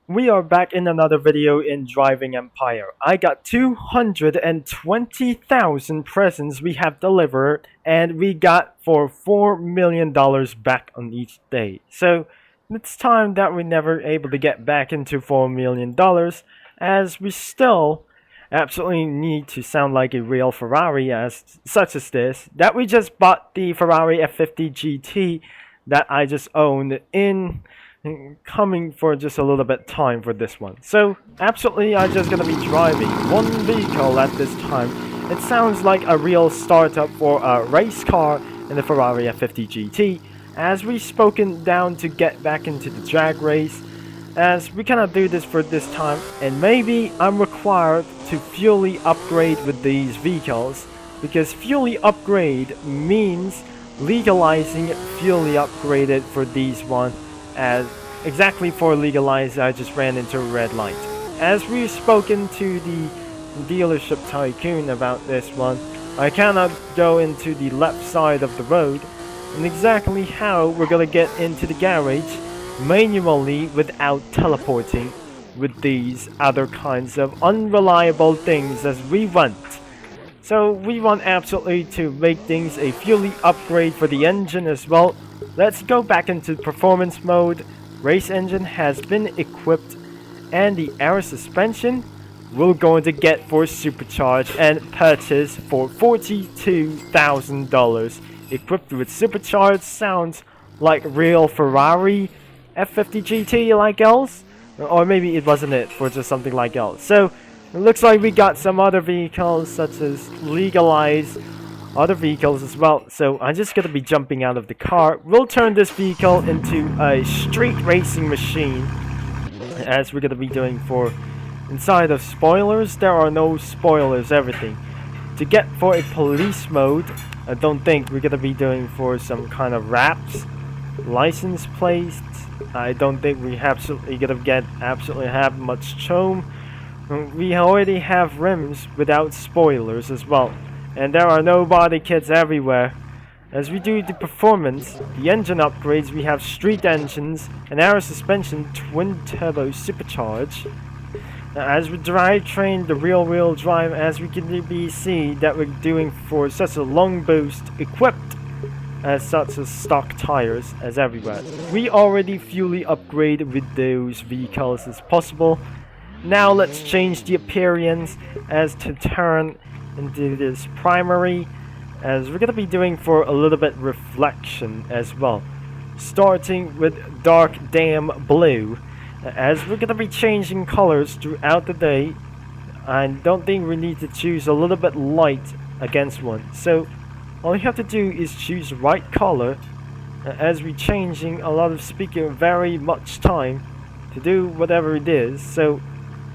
We are back in another video in Driving Empire. I got 220,000 presents we have delivered, and we got for $4 million back on each day. So it's time that we never able to get back into $4 million, as we still absolutely need to sound like a real Ferrari, as such as this. That we just bought the Ferrari F50 GT that I just owned in coming for just a little bit time for this one. So absolutely I'm just gonna be driving one vehicle at this time. It sounds like a real startup for a race car in the Ferrari F50 GT, as we've spoken down to get back into the drag race, as we cannot do this for this time, and maybe I'm required to fully upgrade with these vehicles, because fully upgrade means legalizing fully upgraded for these one. As exactly for Legalized, I just ran into a red light. As we've spoken to the dealership tycoon about this one, I cannot go into the left side of the road, and exactly how we're gonna get into the garage manually without teleporting with these other kinds of unreliable things as we want. So we want absolutely to make things a fully upgrade for the engine as well. Let's go back into performance mode. Race engine has been equipped, and the air suspension we're going to get for supercharge and purchase for $42,000. Equipped with supercharged sounds like real Ferrari F50 GT like else, or maybe it wasn't it for just something like else. So it looks like we got some other vehicles such as Legalized other vehicles as well. So I'm just gonna be jumping out of the car. We'll turn this vehicle into a street racing machine, as we're gonna be doing for inside of spoilers. There are no spoilers, everything. To get for a police mode, I don't think we're gonna be doing for some kind of wraps, license plates. I don't think we absolutely gonna get absolutely have much chrome. We already have rims without spoilers as well, and there are no body kits everywhere. As we do the performance, the engine upgrades, we have street engines and air suspension twin turbo supercharge. As we drivetrain, the real wheel drive, as we can be see that we're doing for such a long boost, equipped as such as stock tires as everywhere. We already fully upgraded with those vehicles as possible. Now let's change the appearance as to turn into this primary, as we're gonna be doing for a little bit reflection as well, starting with dark damn blue, as we're gonna be changing colors throughout the day. I don't think we need to choose a little bit light against one, so all you have to do is choose the right color, as we're changing a lot of speaking very much time to do whatever it is. So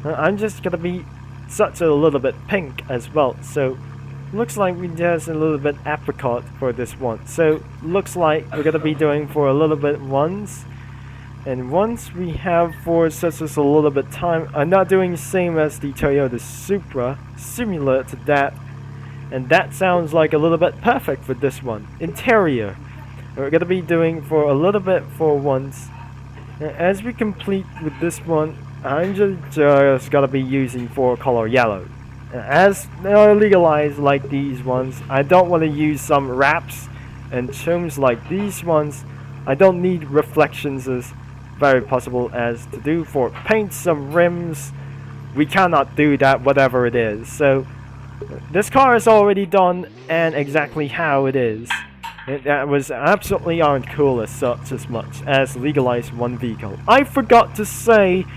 I'm just gonna be such a little bit pink as well, so looks like we just a little bit apricot for this one. So looks like we're gonna be doing for a little bit once, and once we have for such as a little bit time. I'm not doing the same as the Toyota Supra, similar to that, and that sounds like a little bit perfect for this one. Interior, we're gonna be doing for a little bit for once. As we complete with this one, I'm just gonna be using for color yellow. As they are legalized like these ones, I don't want to use some wraps and trims like these ones. I don't need reflections as very possible as to do for paint some rims. We cannot do that whatever it is. So this car is already done and exactly how it is. That was absolutely aren't cool as such as much as legalized one vehicle. I forgot to say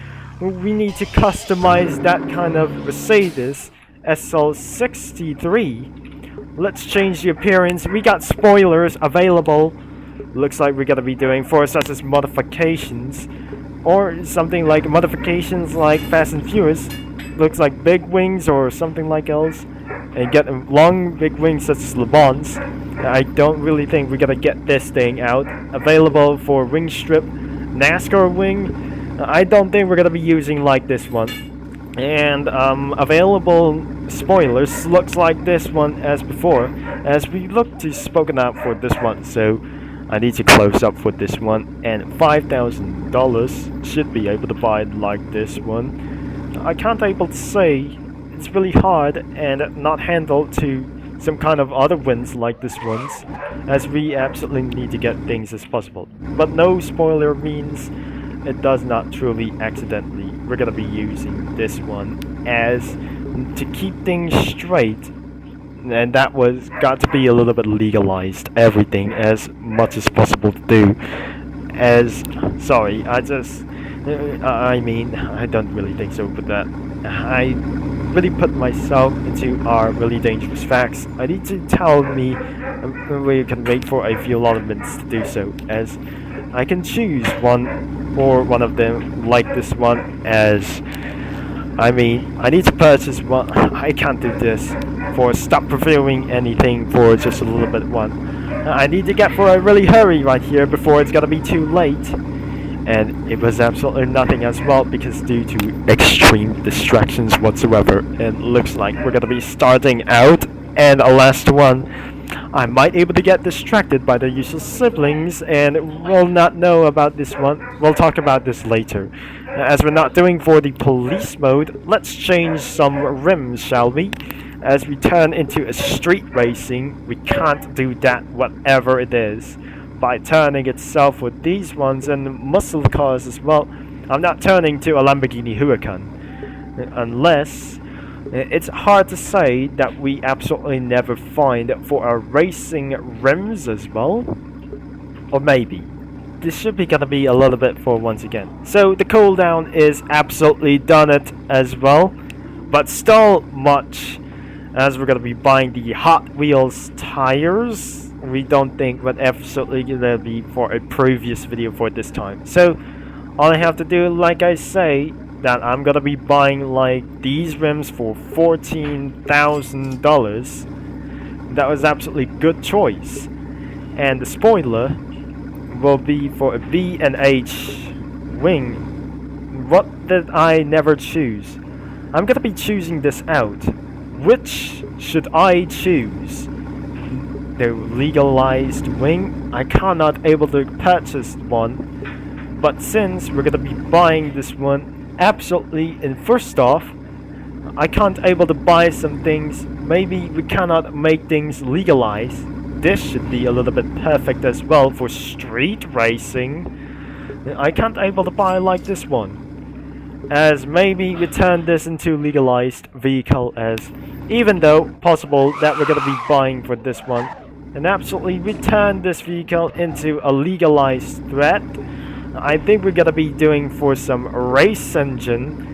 we need to customize that kind of Mercedes SL63. Let's change the appearance. We got spoilers available. Looks like we're gonna be doing for such as modifications, or something like modifications like Fast and Furious. Looks like big wings or something like else, and get long big wings such as Le Mans. I don't really think we're gonna get this thing out. Available for wing strip, NASCAR wing. I don't think we're gonna be using like this one. And available spoilers looks like this one as before, as we look to spoken out for this one. So I need to close up for this one, and $5,000 should be able to buy it like this one. I can't able to say it's really hard and not handled to some kind of other wins like this ones, as we absolutely need to get things as possible. But no spoiler means it does not truly accidentally. We're gonna be using this one as to keep things straight, and that was got to be a little bit legalized, everything as much as possible to do. As sorry, I mean, I don't really think so, but that I really put myself into our really dangerous facts. I need to tell me we can wait for a few minutes to do so, as I can choose one or one of them like this one. As I mean, I need to purchase one. I can't do this for stop reviewing anything for just a little bit one. I need to get for a really hurry right here before it's gonna be too late. And it was absolutely nothing as well, because due to extreme distractions whatsoever, it looks like we're gonna be starting out, and a last one, I might able to get distracted by the usual siblings, and we'll not know about this one. We'll talk about this later. As we're not doing for the police mode, let's change some rims, shall we? As we turn into a street racing, we can't do that whatever it is by turning itself with these ones and muscle cars as well. I'm not turning to a Lamborghini Huracan unless it's hard to say that we absolutely never find for our racing rims as well, or maybe this should be gonna be a little bit for once again. So the cooldown is absolutely done it as well, but still much, as we're gonna be buying the Hot Wheels tires. We don't think what absolutely gonna be for a previous video for this time. So all I have to do, like I say, that I'm gonna be buying like these rims for $14,000. That was absolutely good choice. And the spoiler will be for a B&H wing. What did I never choose? I'm gonna be choosing this out. Which should I choose? The legalized wing? I cannot able to purchase one, but since we're gonna be buying this one absolutely, and first off, I can't able to buy some things. Maybe we cannot make things legalized. This should be a little bit perfect as well for street racing. I can't able to buy like this one, as maybe we turn this into legalized vehicle, as even though possible that we're gonna be buying for this one, and absolutely return this vehicle into a legalized threat. I think we're gonna be doing for some race engine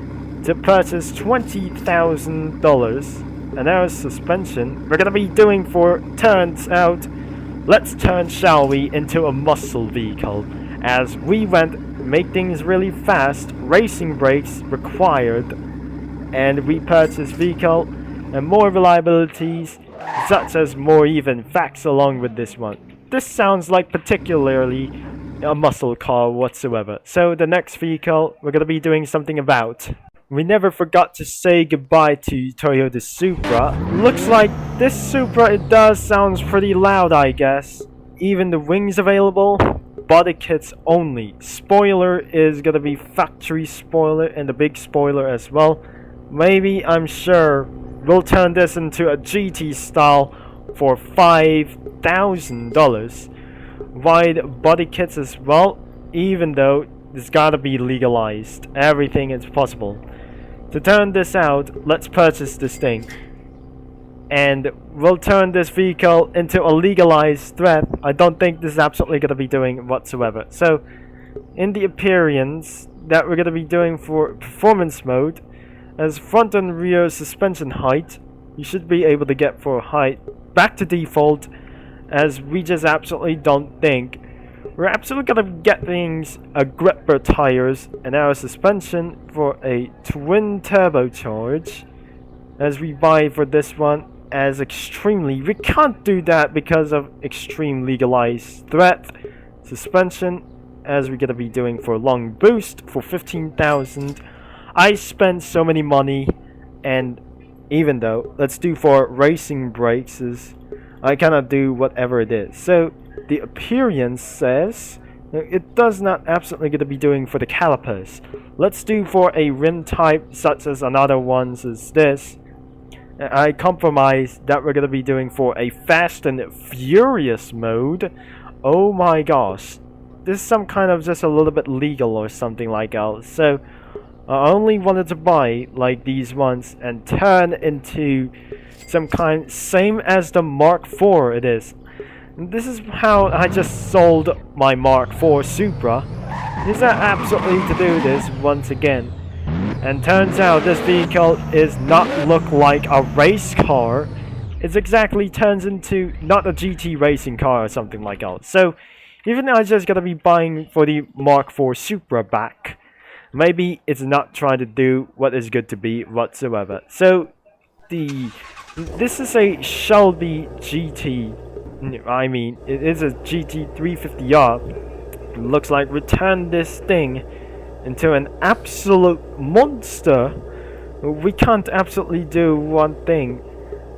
to purchase $20,000. And our suspension we're gonna be doing for, turns out, let's turn, shall we, into a muscle vehicle, as we went make things really fast, racing brakes required, and we purchase vehicle and more reliabilities, such as more even facts along with this one. This sounds like particularly a muscle car whatsoever. So the next vehicle we're gonna be doing something about. We never forgot to say goodbye to Toyota Supra. Looks like this Supra, it does sounds pretty loud, I guess. Even the wings available, body kits only. Spoiler is gonna be factory spoiler, and the big spoiler as well. Maybe, I'm sure, we'll turn this into a GT style for $5,000. Wide body kits as well, even though it's gotta be legalized. Everything is possible. To turn this out, let's purchase this thing. And we'll turn this vehicle into a legalized threat. I don't think this is absolutely gonna be doing whatsoever. So, in the appearance that we're gonna be doing for performance mode, as front and rear suspension height, you should be able to get for height back to default, as we just absolutely don't think we're absolutely gonna get things gripper tires and our suspension for a twin turbocharge, as we buy for this one as extremely. We can't do that because of extreme legalized threat suspension, as we're gonna be doing for long boost for 15,000. I spent so many money, and even though let's do for racing brakes is I cannot do whatever it is. So the appearance says it does not absolutely going to be doing for the calipers. Let's do for a rim type such as another ones is this. I compromise that we're going to be doing for a fast and furious mode. Oh my gosh. This is some kind of just a little bit legal or something like else. So I only wanted to buy like these ones and turn into some kind same as the Mark IV it is. And this is how I just sold my Mark IV Supra. Is that absolutely to do this once again. And turns out this vehicle is not look like a race car. It exactly turns into not a GT racing car or something like that. So even though I just gotta be buying for the Mark IV Supra back, maybe it's not trying to do what is good to be whatsoever. So this is a Shelby GT. I mean, it is a GT 350R. Looks like we turned this thing into an absolute monster. We can't absolutely do one thing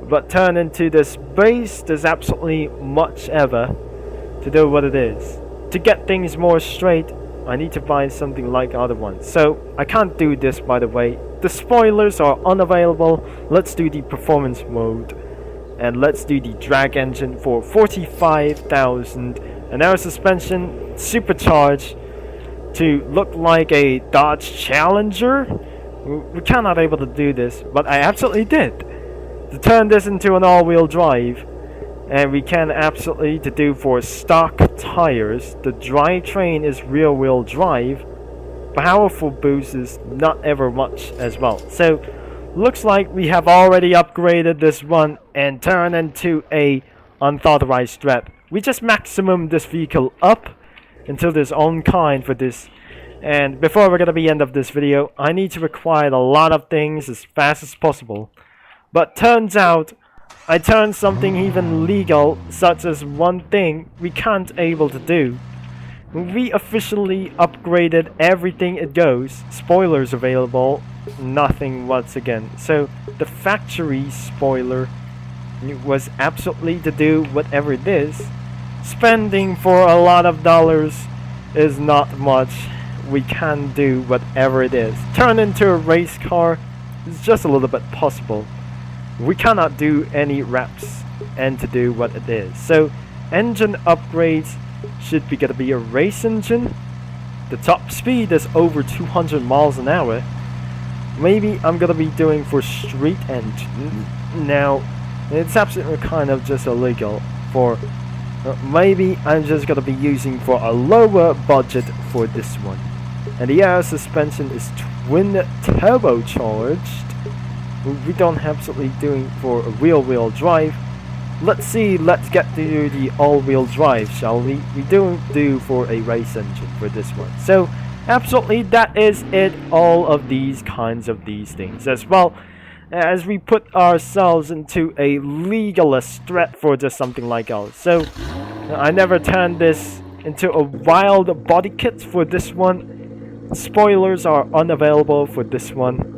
but turn into this base. There's absolutely much ever to do what it is. To get things more straight, I need to find something like other ones. So I can't do this, by the way. The spoilers are unavailable. Let's do the performance mode. And let's do the drag engine for 45,000. An air suspension supercharged to look like a Dodge Challenger. We cannot able to do this, but I absolutely did. To turn this into an all-wheel drive. And we can absolutely to do for stock tires. The drivetrain is rear-wheel drive. Powerful boost is not ever much as well. So looks like we have already upgraded this one and turned into a unauthorized strap. We just maximum this vehicle up until there's own kind for this. And before we're gonna be end of this video, I need to require a lot of things as fast as possible. But turns out I turned something even legal, such as one thing we can't able to do. We officially upgraded everything it goes. Spoilers available, nothing once again. So the factory spoiler was absolutely to do whatever it is. Spending for a lot of dollars is not much. We can do whatever it is. Turn into a race car is just a little bit possible. We cannot do any reps and to do what it is. So engine upgrades should be gonna be a race engine. The top speed is over 200 miles an hour. Maybe I'm gonna be doing for street engine. Now it's absolutely kind of just illegal for maybe I'm just gonna be using for a lower budget for this one. And the air suspension is twin turbocharged. We don't absolutely doing for a rear-wheel drive. Let's see, let's get to the all-wheel drive, shall we? We don't do for a race engine for this one. So absolutely that is it, all of these kinds of these things as well. As we put ourselves into a legalist threat for just something like else. So I never turned this into a wild body kit for this one. Spoilers are unavailable for this one.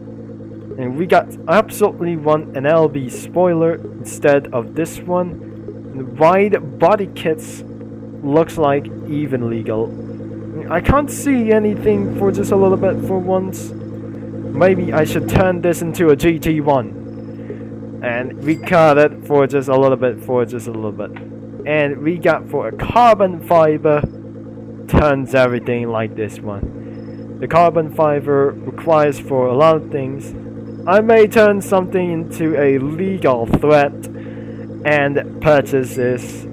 And we got absolutely an LB spoiler instead of this one. The wide body kits looks like even legal. I can't see anything for just a little bit for once. Maybe I should turn this into a GT1. And we got it for just a little bit, And we got for a carbon fiber, turns everything like this one. The carbon fiber requires for a lot of things. I may turn something into a legal threat and purchase this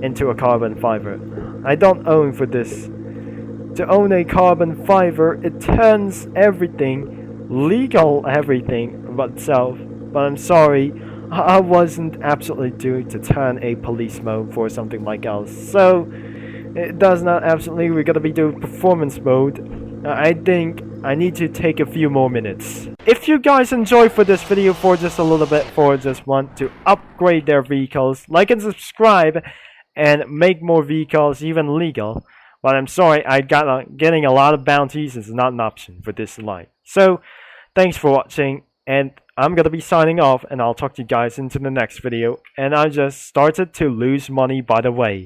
into a carbon fiber. I don't own for this. To own a carbon fiber, it turns everything legal, everything but itself. But I'm sorry, I wasn't absolutely doing to turn a police mode for something like else. So it does not absolutely. We're gonna be doing performance mode. I think I need to take a few more minutes. If you guys enjoyed for this video for just a little bit, for just want to upgrade their vehicles, like and subscribe and make more vehicles even legal. But I'm sorry, getting a lot of bounties is not an option for this life. So thanks for watching And I'm gonna be signing off, and I'll talk to you guys into the next video. And I just started to lose money by the way.